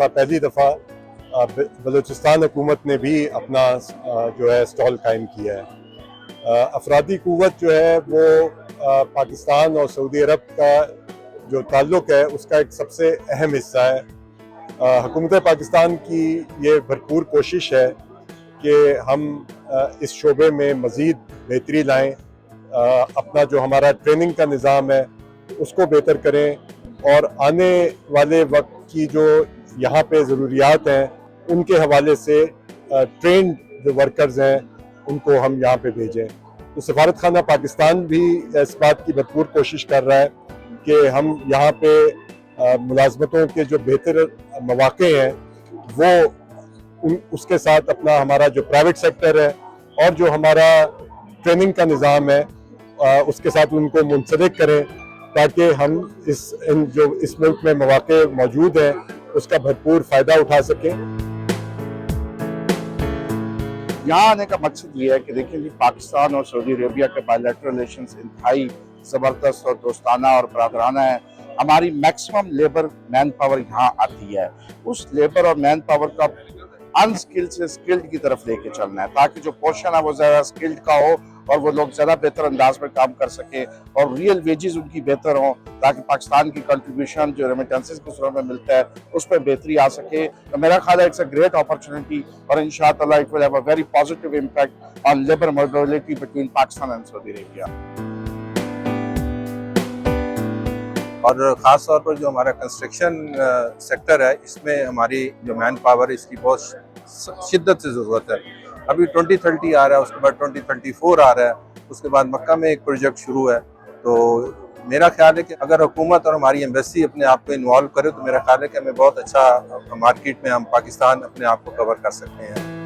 दफ़ा पहली दफ़ा बलूचिस्तान हुकूमत ने भी अपना जो है स्टॉल कायम किया है। अफरादी क़ुव्वत जो है वो पाकिस्तान और सऊदी अरब का जो ताल्लुक़ है उसका एक सबसे अहम हिस्सा है। हुकूमत पाकिस्तान की ये भरपूर कोशिश है कि हम इस शोबे में मज़ीद बेहतरी लाएँ, अपना जो हमारा ट्रेनिंग का निज़ाम है उसको बेहतर करें और आने वाले वक्त की जो यहाँ पे ज़रूरियात हैं उनके हवाले से ट्रेंड जो वर्कर्स हैं उनको हम यहाँ पे भेजें। तो सफारत खाना पाकिस्तान भी इस बात की भरपूर कोशिश कर रहा है कि हम यहाँ पे मुलाजमतों के जो बेहतर मौक़े हैं वो उसके साथ अपना हमारा जो प्राइवेट सेक्टर है और जो हमारा ट्रेनिंग का निज़ाम है उसके साथ उनको मुंसलिक करें ताकि हम इस मुल्क में मौक़े मौजूद हैं उसका भरपूर फ़ायदा उठा सकें। यहाँ आने का मकसद ये है कि देखिए जी, पाकिस्तान और सऊदी अरेबिया के बायलैटरल रिलेशंस इंतहाई ज़बरदस्त और दोस्ताना और बरादराना है। हमारी मैक्सिमम लेबर मैन पावर यहाँ आती है, उस लेबर और मैन पावर का अनस्किल्ड से स्किल्ड की तरफ लेके चलना है ताकि जो पोर्शन है वो ज़्यादा स्किल्ड का हो और वो लोग ज़्यादा बेहतर अंदाज में काम कर सके और रियल वेजेस उनकी बेहतर हों ताकि पाकिस्तान की कंट्रीब्यूशन जो रेमिटेंसेस की सूरत में मिलता है उस पर बेहतरी आ सके। तो मेरा ख्याल है इट्स अ ग्रेट अपॉर्चुनिटी और इंशाअल्लाह it will have a very positive impact on labour mobility between Pakistan and Saudi Arabia. और ख़ास तौर पर जो हमारा कंस्ट्रक्शन सेक्टर है इसमें हमारी जो मैन पावर इसकी बहुत शिद्दत से ज़रूरत है। अभी 2030 आ रहा है, उसके बाद 2034 आ रहा है, उसके बाद मक्का में एक प्रोजेक्ट शुरू है। तो मेरा ख्याल है कि अगर हुकूमत और हमारी एम्बेसी अपने आप को इन्वॉल्व करे तो मेरा ख्याल है कि हमें बहुत अच्छा मार्केट में हम पाकिस्तान अपने आप को कवर कर सकते हैं।